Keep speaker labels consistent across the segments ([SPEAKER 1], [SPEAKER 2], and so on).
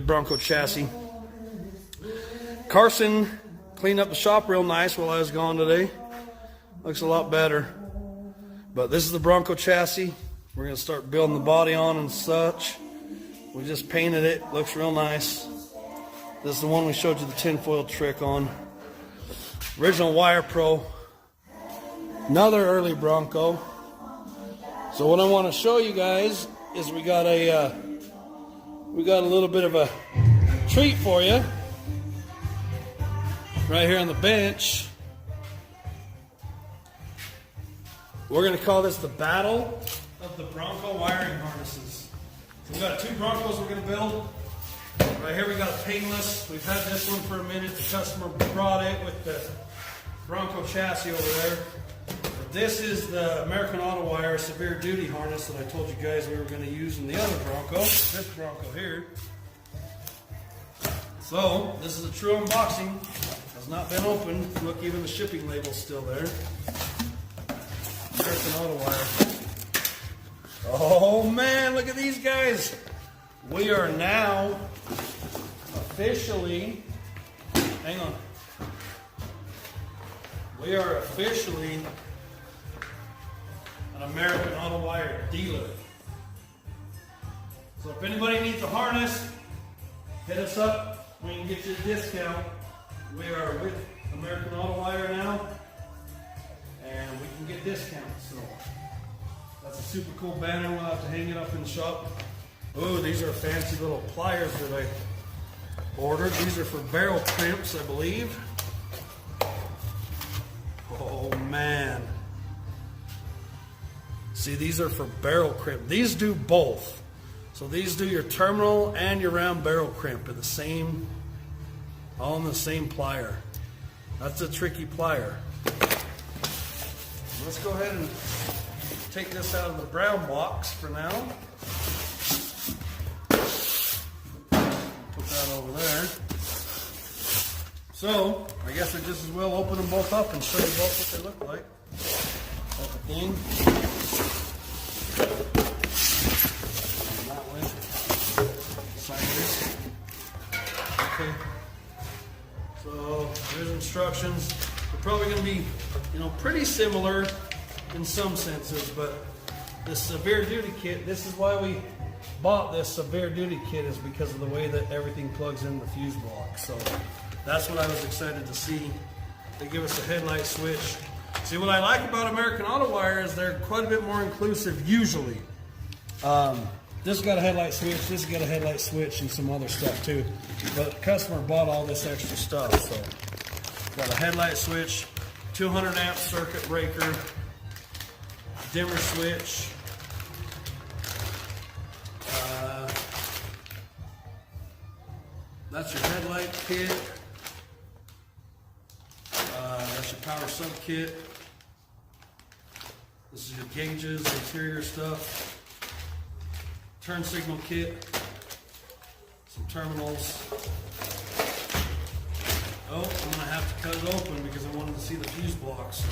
[SPEAKER 1] good Bronco chassis. Carson cleaned up the shop real nice while I was gone today. Looks a lot better. But this is the Bronco chassis. We're going to start building the body on and such. We just painted it. Looks real nice. This is the one we showed you the tinfoil trick on. Original Wire Pro. Another early Bronco. So what I want to show you guys is we got a little bit of a treat for you right here on the bench. We're going to call this the Battle of the Bronco Wiring Harnesses. So we got two Broncos we're going to build. Right here we got a painless. We've had this one for a minute. The customer brought it with the Bronco chassis over there. This is the American Autowire severe duty harness that I told you guys we were going to use in the other Bronco. This Bronco here. So this is a true unboxing. Has not been opened. Look, even the shipping label's still there. American Autowire. Oh man, look at these guys. We are now officially, hang on. We are officially an American Autowire dealer. So if anybody needs a harness, hit us up. We can get you a discount. We are with American Autowire now, and we can get discounts. So that's a super cool banner. We'll have to hang it up in the shop. Oh, these are fancy little pliers that I ordered. These are for barrel crimps, I believe. Oh man. See, these are for barrel crimp. These do both. So these do your terminal and your round barrel crimp in the same, all in the same plier. That's a tricky plier. Let's go ahead and take this out of the brown box for now. Put that over there. So, I guess I just as well open them both up and show you both what they look like. That's the thing. That way. Sideways. Okay. So, here's instructions. They're probably going to be, pretty similar in some senses, but this severe duty kit, this is why we bought this severe duty kit, is because of the way that everything plugs in the fuse block. So that's what I was excited to see. They give us a headlight switch. See, what I like about American Autowire is they're quite a bit more inclusive usually. This has got a headlight switch, this has got a headlight switch, and some other stuff too. But the customer bought all this extra stuff. So got a headlight switch, 200 amp circuit breaker, dimmer switch, that's your headlight kit, that's your power sub kit, this is your gauges, interior stuff, turn signal kit, some terminals. Oh, I'm going to have to cut it open because I wanted to see the fuse block. So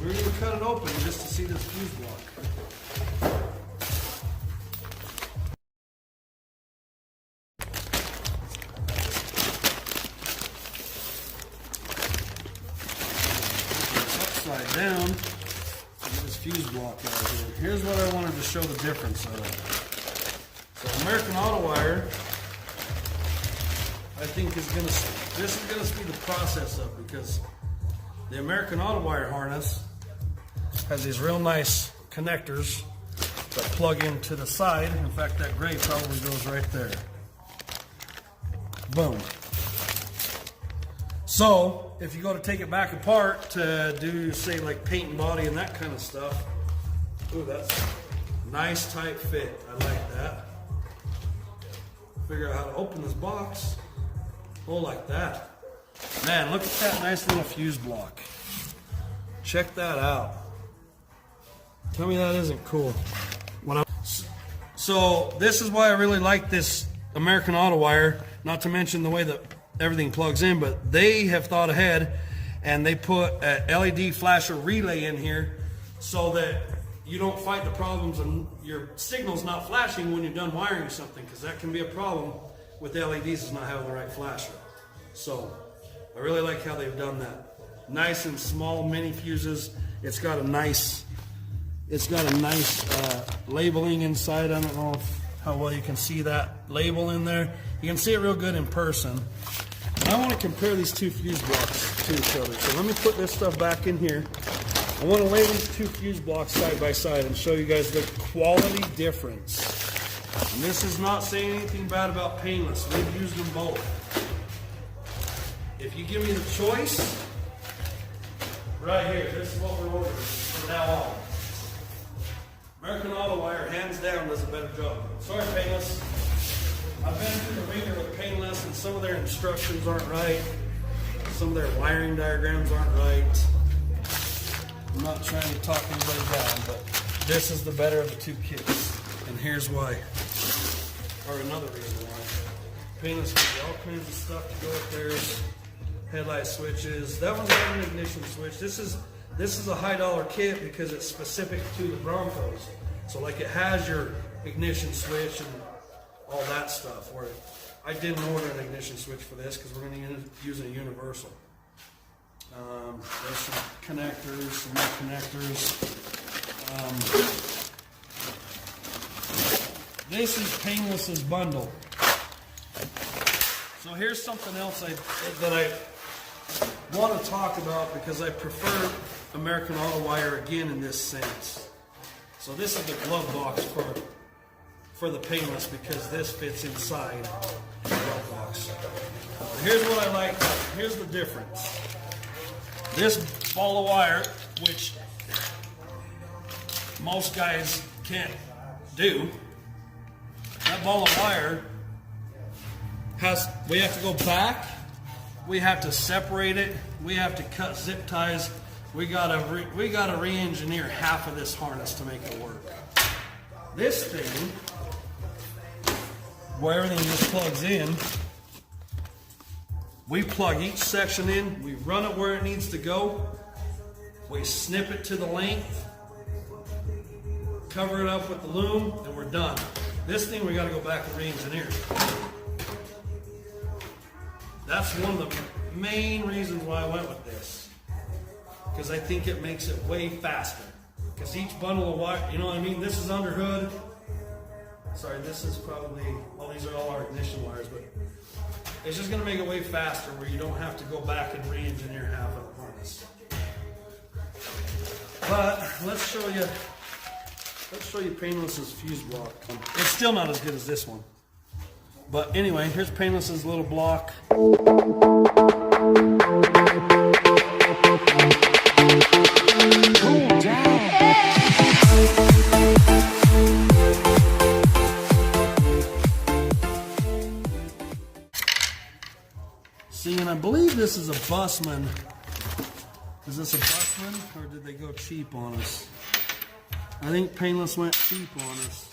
[SPEAKER 1] we're going to cut it open just to see this fuse block. Upside down. Get this fuse block out of here. Here's what I wanted to show the difference of. So American Autowire, I think this is going to speed the process up, because the American Autowire harness has these real nice connectors that plug into the side. In fact, that gray probably goes right there. Boom. So if you go to take it back apart to do, say, like paint and body and that kind of stuff, ooh, that's nice tight fit. I like that. Figure out how to open this box. Oh, like that. Man, look at that nice little fuse block. Check that out. Tell me that isn't cool. So this is why I really like this American Autowire, not to mention the way that everything plugs in, but they have thought ahead and they put a LED flasher relay in here so that you don't fight the problems and your signal's not flashing when you're done wiring something, because that can be a problem with LEDs, is not having the right flasher. So I really like how they've done that. Nice and small mini fuses. It's got a nice labeling inside. I don't know how well you can see that label in there. You can see it real good in person. And I want to compare these two fuse blocks to each other. So let me put this stuff back in here. I want to lay these two fuse blocks side by side and show you guys the quality difference. And this is not saying anything bad about Painless. We've used them both. If you give me the choice, right here, this is what we're ordering from now on. American Autowire, hands down, does a better job. Sorry, Painless. I've been through the ringer with Painless, and some of their instructions aren't right. Some of their wiring diagrams aren't right. I'm not trying to talk anybody down, but this is the better of the two kits. And here's why. Or another reason why. Painless gives you all kinds of stuff to go with theirs. Headlight switches. That one's got an ignition switch. This is a high dollar kit because it's specific to the Broncos. So like it has your ignition switch and all that stuff. Where I didn't order an ignition switch for this because we're going to use a universal. There's some connectors, some more connectors. This is Painless's bundle. So here's something else that I want to talk about, because I prefer American Autowire again in this sense. So this is the glove box for the Painless, because this fits inside the glove box. Here's what I like. Here's the difference. This ball of wire, which most guys can't do, that ball of wire we have to go back, we have to separate it, we have to cut zip ties, we gotta re-engineer half of this harness to make it work. This thing, where everything just plugs in, we plug each section in, we run it where it needs to go, we snip it to the length, cover it up with the loom, and we're done. This thing we gotta go back and re-engineer. That's one of the main reasons why I went with this, because I think it makes it way faster. Because each bundle of wire, you know what I mean? This is under hood. Sorry, this is probably, well, these are all our ignition wires, but it's just going to make it way faster where you don't have to go back and re-engineer half of the harness. But let's show you Painless's fuse block. It's still not as good as this one. But anyway, here's Painless's little block. See, and I believe this is a Bussman. Is this a Bussman, or did they go cheap on us? I think Painless went cheap on us.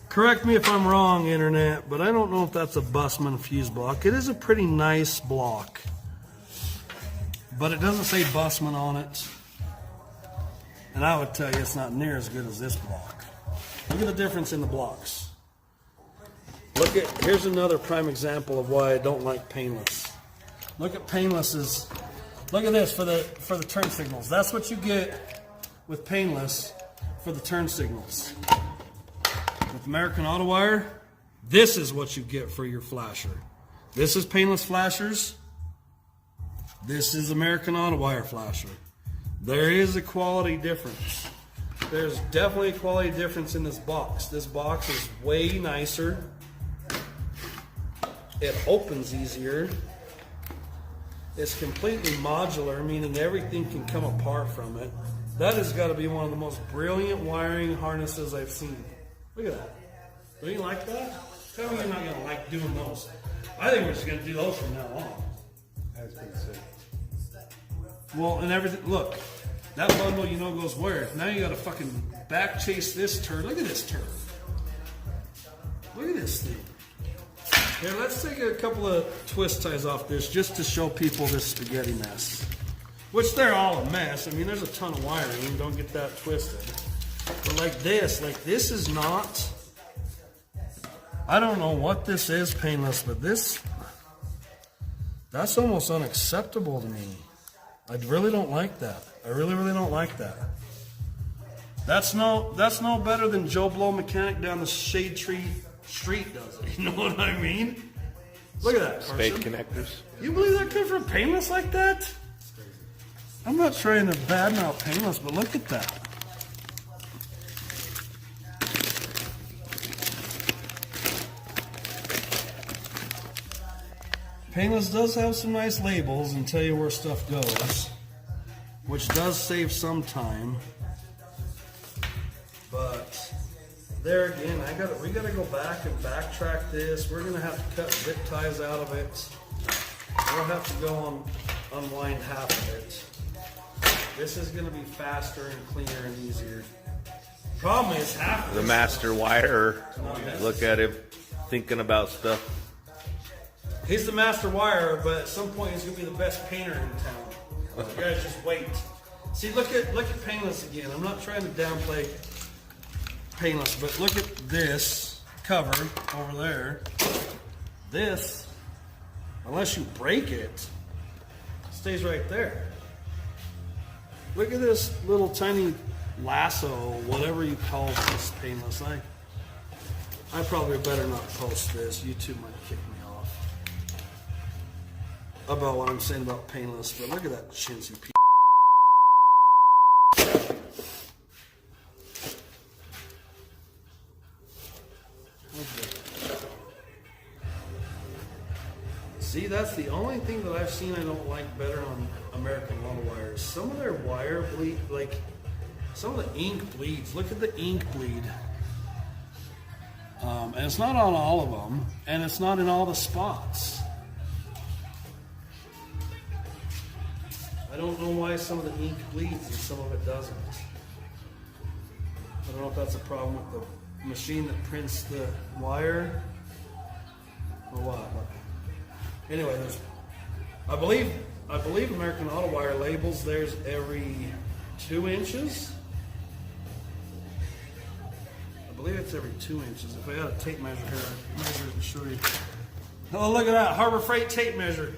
[SPEAKER 1] Correct me if I'm wrong, Internet, but I don't know if that's a Bussman fuse block. It is a pretty nice block, but it doesn't say Bussman on it. And I would tell you it's not near as good as this block. Look at the difference in the blocks. Here's another prime example of why I don't like Painless. Look at Painless's, look at this for the turn signals. That's what you get with Painless for the turn signals. With American Autowire, this is what you get for your flasher. This is Painless flashers. This is American Autowire flasher. There is a quality difference. There's definitely a quality difference in this box. This box is way nicer. It opens easier. It's completely modular, meaning everything can come apart from it. That has got to be one of the most brilliant wiring harnesses I've seen. Look at that. Do you like that? Tell me you're not going to like doing those. I think we're just going to do those from now on.
[SPEAKER 2] That's pretty sick.
[SPEAKER 1] Well, and everything, look, that bundle you know goes where? Now you got to fucking back chase this turd. Look at this turd. Look at this thing. Here, let's take a couple of twist ties off this just to show people this spaghetti mess. Which they're all a mess. I mean, there's a ton of wiring. Don't get that twisted. But like this is not, I don't know what this is, painless, but that's almost unacceptable to me. I really don't like that. I really, really don't like that. That's no better than Joe Blow mechanic down the Shade Tree Street does it. You know what I mean? Look at that, Carson.
[SPEAKER 2] Spade connectors.
[SPEAKER 1] You believe that comes from painless like that? I'm not trying to badmouth painless, but look at that. Painless does have some nice labels and tell you where stuff goes, which does save some time. But there again, we gotta go back and backtrack this. We're gonna have to cut zip ties out of it. We'll have to go unwind half of it. This is gonna be faster and cleaner and easier. Problem is half of
[SPEAKER 2] The master wire. Look at him thinking about stuff.
[SPEAKER 1] He's the master wire, but at some point he's gonna be the best painter in town. You guys just wait. See, look at painless again. I'm not trying to downplay painless, but look at this cover over there. This, unless you break it, stays right there. Look at this little tiny lasso, whatever you call this painless. I probably better not post this. YouTube might kick me off about what I'm saying about painless, but look at that chintzy piece. See, that's the only thing that I've seen I don't like better on American Autowire. Some of their wire bleed, like some of the ink bleeds. Look at the ink bleed. And it's not on all of them, and it's not in all the spots. I don't know why some of the ink bleeds and some of it doesn't. I don't know if that's a problem with the machine that prints the wire or what. Anyway, I believe American Autowire labels theirs every 2 inches. I believe it's every 2 inches. If I had a tape measure here, I'd measure it and show you. Oh, look at that, Harbor Freight tape measure.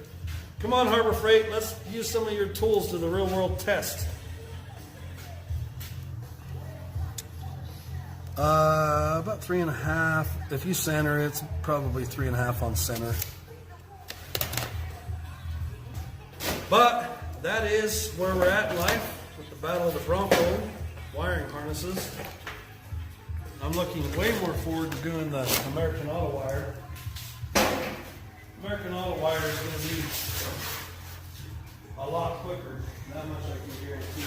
[SPEAKER 1] Come on, Harbor Freight, let's use some of your tools to the real world test. About 3.5. If you center, it's probably 3.5 on center. But that is where we're at in life with the battle of the Bronco wiring harnesses. I'm looking way more forward to doing the American Autowire. American Autowire is going to be a lot quicker. That much I can guarantee.